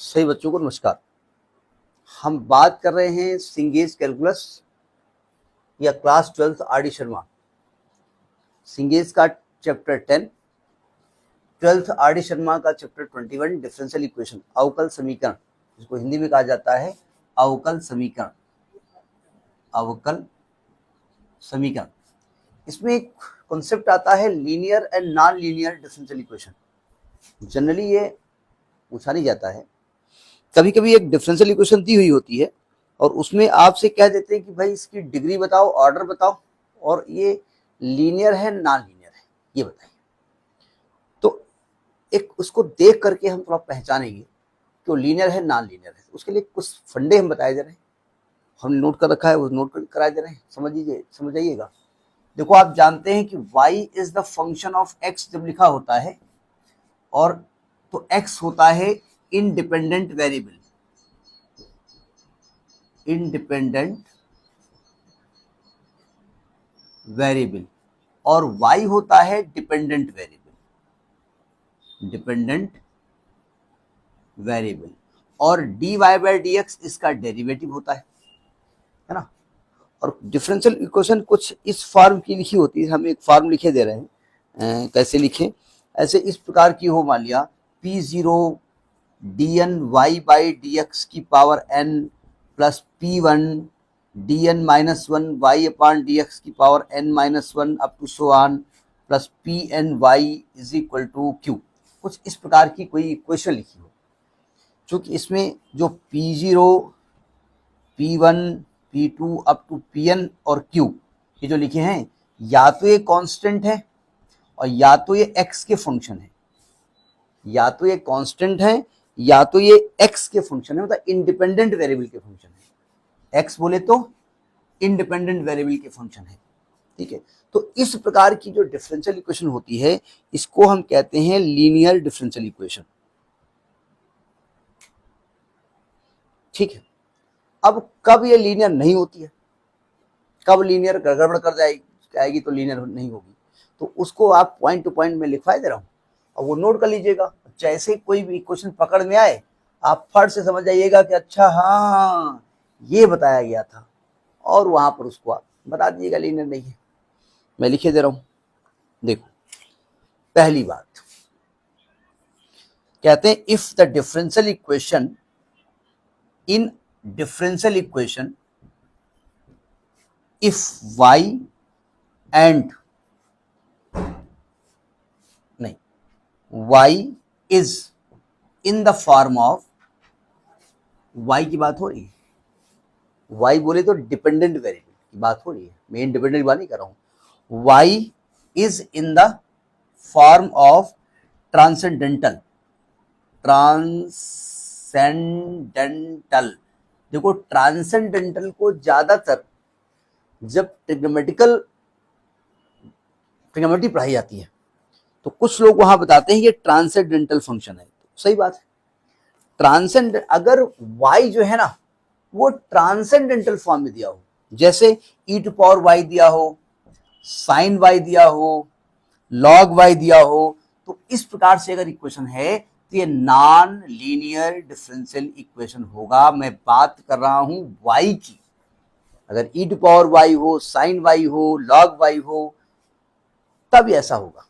सभी बच्चों को नमस्कार। हम बात कर रहे हैं सिंगेज कैलकुलस या क्लास 12 आर डी शर्मा सिंगेज का चैप्टर 10, 12 आर डी शर्मा का चैप्टर 21 डिफरेंशियल इक्वेशन अवकल समीकरण, जिसको हिंदी में कहा जाता है अवकल समीकरण। अवकल समीकरण इसमें एक कॉन्सेप्ट आता है linear and non linear differential equation. Generally ये पूछा नहीं जाता है। कभी कभी एक डिफरेंशियल इक्वेशन दी हुई होती है और उसमें आपसे कह देते हैं कि भाई इसकी डिग्री बताओ, ऑर्डर बताओ, और ये लीनियर है नॉन लीनियर है ये बताइए। तो एक उसको देख करके हम थोड़ा पहचानेंगे कि वो लीनियर है नॉन लीनियर है। उसके लिए कुछ फंडे हम बताए जा रहे हैं, हमने नोट कर रखा है, वो नोट कराए जा रहे हैं। समझ जाइएगा। देखो, आप जानते हैं कि y is the function of x जब लिखा होता है और तो x होता है इंडिपेंडेंट वेरिएबल, और y होता है डिपेंडेंट वेरिएबल, और dy बाई डी एक्स इसका डेरिवेटिव होता है ना। और डिफरेंशियल इक्वेशन कुछ इस फॉर्म की लिखी होती है। हम एक फॉर्म लिखे दे रहे हैं, कैसे लिखें, ऐसे इस प्रकार की हो। मान लिया P0 dn y by D X की power n plus P1 dn minus 1 y upon D X की power n minus 1 up to so on plus Pn y is equal to q। कुछ इस प्रकार की कोई इक्वेशन लिखी हो, चूंकि इसमें जो P0, P1, P2 up to Pn और Q ये जो लिखे हैं, या तो ये कांस्टेंट है और या तो ये x के फंक्शन है, या तो ये कांस्टेंट है या तो ये x के फंक्शन है, मतलब इंडिपेंडेंट वेरिएबल के फंक्शन है। x बोले तो इंडिपेंडेंट वेरिएबल के फंक्शन है, ठीक है। तो इस प्रकार की जो डिफरेंशियल इक्वेशन होती है इसको हम कहते हैं लीनियर डिफरेंशियल इक्वेशन, ठीक है। अब कब ये लीनियर नहीं होती है, कब लीनियर गड़बड़ कर जाएगी तो लीनियर नहीं होगी, तो उसको आप पॉइंट टू पॉइंट में लिखवा दे रहा हूं और वो नोट कर लीजिएगा। जैसे कोई भी क्वेश्चन पकड़ में आए आप फट से समझ जाइएगा कि अच्छा हाँ ये बताया गया था, और वहां पर उसको आप बता दीजिएगा लीनियर नहीं है। मैं लिखे दे रहा हूं, देखो। पहली बात कहते हैं if the differential equation in differential equation if y and y is in the form of, y की बात हो रही है, y बोले तो डिपेंडेंट वेरिएबल की बात हो रही है, मैं इंडिपेंडेंट बात नहीं कर रहा हूं। y is in the form of transcendental. देखो, ट्रांसेंडेंटल को ज्यादातर जब ट्रिग्नोमेट्री पढ़ाई जाती है तो कुछ लोग वहां बताते हैं ये ट्रांसेंडेंटल फंक्शन है। तो सही बात है, ट्रांसेंडेंट अगर y जो है ना वो ट्रांसेंडेंटल फॉर्म में दिया हो, जैसे e टू पावर y दिया हो, साइन y दिया हो, लॉग y दिया हो, तो इस प्रकार से अगर इक्वेशन है तो ये नॉन लीनियर डिफरेंशियल इक्वेशन होगा। मैं बात कर रहा हूं y की। अगर e टू पावर y हो, साइन y हो, लॉग y हो, तब ऐसा होगा।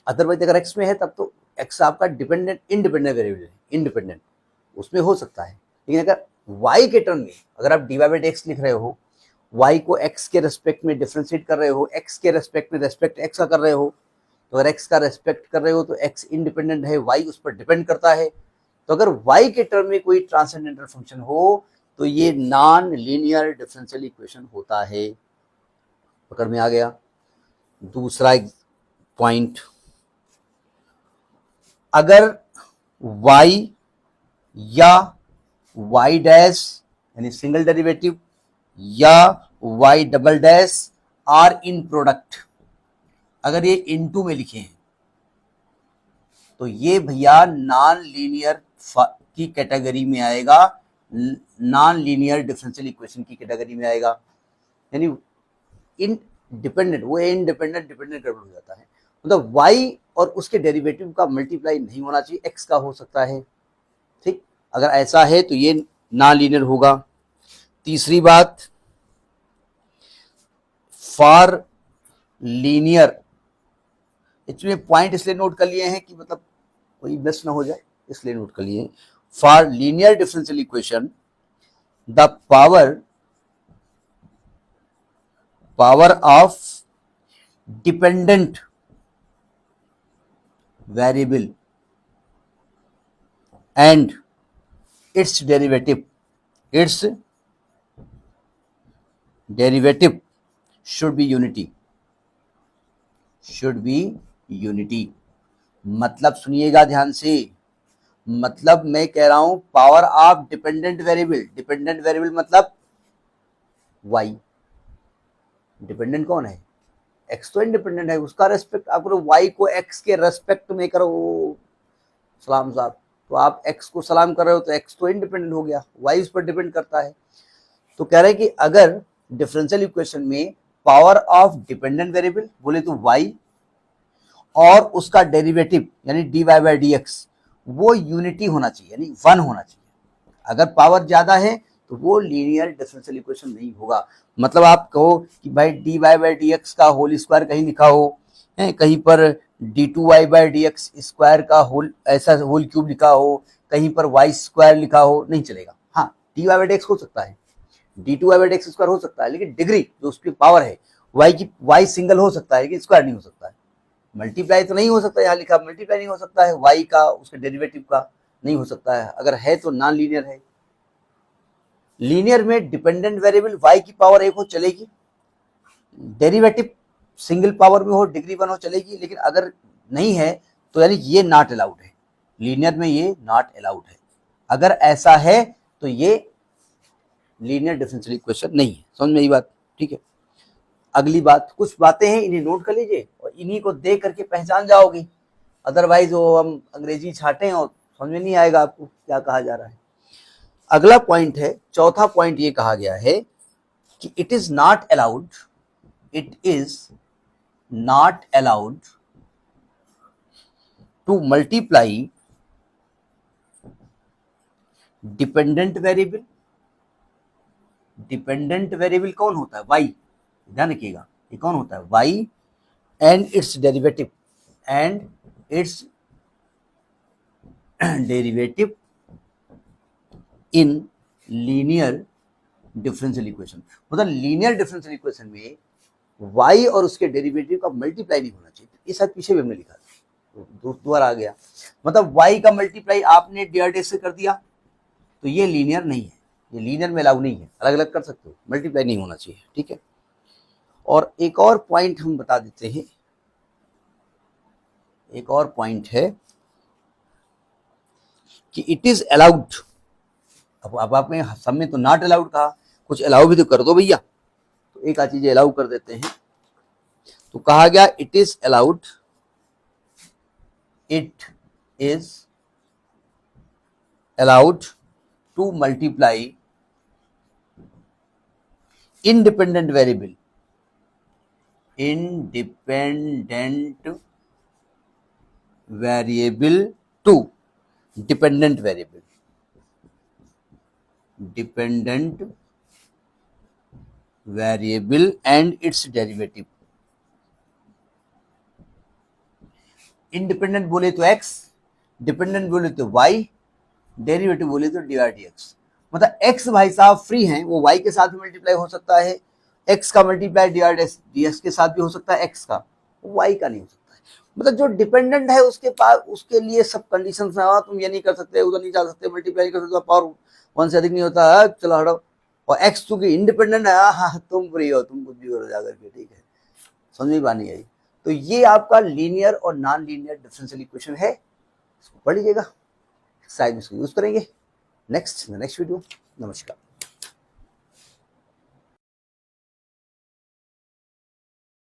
अदरवाइज अगर x में है तब तो x आपका इंडिपेंडेंट वेरिएबल है, इंडिपेंडेंट उसमें हो सकता है। लेकिन अगर y के टर्म में अगर आप dy बाई dx लिख रहे हो, y को x के रेस्पेक्ट में डिफरेंशिएट कर रहे हो, x के रेस्पेक्ट में रेस्पेक्ट x का कर रहे हो, तो अगर x का रेस्पेक्ट कर रहे हो तो x इंडिपेंडेंट है, y उस पर डिपेंड करता है। तो अगर y के टर्म में कोई ट्रांसेंडेंटल फंक्शन हो तो ये नॉन लीनियर डिफरेंशियल इक्वेशन होता है। पकड़ में आ गया। दूसरा पॉइंट, अगर y या y डैश यानी सिंगल डेरिवेटिव या y double dash are in product, अगर ये इनटू में लिखे हैं तो ये भैया नॉन लीनियर की कैटेगरी में आएगा, नॉन लीनियर डिफरेंशियल इक्वेशन की कैटेगरी में आएगा। यानी इंडिपेंडेंट, वो इंडिपेंडेंट गड़बड़ हो जाता है। मतलब y और उसके डेरिवेटिव का मल्टीप्लाई नहीं होना चाहिए, x का हो सकता है, ठीक। अगर ऐसा है तो ये नॉन लीनियर होगा। तीसरी बात, फॉर लीनियर, इसमें पॉइंट इसलिए नोट कर लिए हैं कि मतलब कोई मिस ना हो जाए, इसलिए नोट कर लिए। For linear differential equation the power of dependent variable and it's derivative should be unity. मतलब सुनिएगा ध्यान से, मतलब मैं कह रहा हूं पावर ऑफ डिपेंडेंट वेरिएबल मतलब y। डिपेंडेंट कौन है? x तो इंडिपेंडेंट है, उसका रेस्पेक्ट आप करो, y को x के रेस्पेक्ट में करो। सलाम साहब, तो आप x को सलाम कर रहे हो तो x तो इंडिपेंडेंट हो गया, y उस पर डिपेंड करता है। तो कह रहे हैं कि अगर डिफरेंशियल इक्वेशन में पावर ऑफ डिपेंडेंट वेरिएबल बोले तो y और उसका डेरिवेटिव यानी dy बाय dx वो यूनिटी होना चाहिए, यानी 1 होना चाहिए। अगर पावर ज्यादा है तो वो लीनियर डिफरेंशियल इक्वेशन नहीं होगा। मतलब आप कहो कि भाई dy बाय dx का होल स्क्वायर कहीं लिखा हो, कहीं पर d2y बाय dx स्क्वायर का होल ऐसा होल क्यूब लिखा हो, कहीं पर y स्क्वायर लिखा हो, नहीं चलेगा। हाँ, dy बाय dx हो सकता है, d2y बाय dx स्क्वायर हो सकता है, लेकिन डिग्री जो उसकी पावर है y सिंगल हो सकता है, लेकिन स्क्वायर नहीं हो सकता है। मल्टीप्लाई तो नहीं हो सकता, यहाँ लिखा मल्टीप्लाई नहीं हो सकता है, y का उसके डेरिवेटिव का नहीं हो सकता है। अगर है तो नॉन लीनियर है। लीनियर में डिपेंडेंट वेरिएबल y की पावर 1 हो चलेगी, डेरिवेटिव सिंगल पावर में हो, डिग्री 1 हो चलेगी, लेकिन अगर नहीं है तो यानी ये नॉट अलाउड है, लीनियर में ये नॉट अलाउड है। अगर ऐसा है तो ये लीनियर डिफरेंशियल इक्वेशन नहीं है। समझ में आई बात? ठीक है। अगली बात, कुछ बातें हैं इन्हें नोट कर लीजिए और इन्हीं को देख करके पहचान जाओगे, अदरवाइज वो हम अंग्रेजी छाटें और समझ में नहीं आएगा आपको क्या कहा जा रहा है। अगला पॉइंट है, चौथा पॉइंट ये कहा गया है कि it is not allowed to multiply dependent variable कौन होता है? y। ध्यान रखिएगा, ये कौन होता है? y and it's derivative in linear differential equation. मतलब लीनियर डिफरेंशियल इक्वेशन में y और उसके डेरिवेटिव का मल्टीप्लाई नहीं होना चाहिए। ये शायद पीछे भी हमने लिखा था, दोबारा आ गया। मतलब y का मल्टीप्लाई आपने dy से कर दिया तो ये लीनियर नहीं है, ये लीनियर में अलाउ नहीं है। अलग अलग कर सकते हो, मल्टीप्लाई नहीं होना चाहिए। ठीक है। और एक और पॉइंट हम बता देते हैं, एक और पॉइंट है कि इट इज अलाउड। अब आपने सब में तो नॉट अलाउड कहा, कुछ अलाउ भी तो कर दो भैया। तो एक आध चीजें अलाउ कर देते हैं। तो कहा गया it is allowed to multiply independent variable to dependent variable and its derivative। Independent बोले तो x, डिपेंडेंट बोले तो y, डेरिवेटिव बोले तो dy dx। मतलब x भाई साहब फ्री हैं, वो y के साथ भी मल्टीप्लाई हो सकता है, x का मल्टीप्लाई dy dx के साथ भी हो सकता है, x का, y का नहीं हो सकता है। मतलब जो डिपेंडेंट है उसके पास, उसके लिए सब कंडीशंस में, तुम ये नहीं कर सकते, उधर नहीं जा सकते, मल्टीप्लाई नहीं कर सकते, पावर 1 से अधिक नहीं होता है, चलो हटो। और x चूंकि इंडिपेंडेंट है, हाँ तुम फ्री हो, तुम कुछ भी करो जाकर के। ठीक है, समझ में बात नहीं आई? तो ये आपका लीनियर और नॉन लीनियर डिफरेंशियल इक्वेशन है, इसको पढ़ लीजिएगा, साइड में इसको यूज करेंगे नेक्स्ट वीडियो। नमस्कार।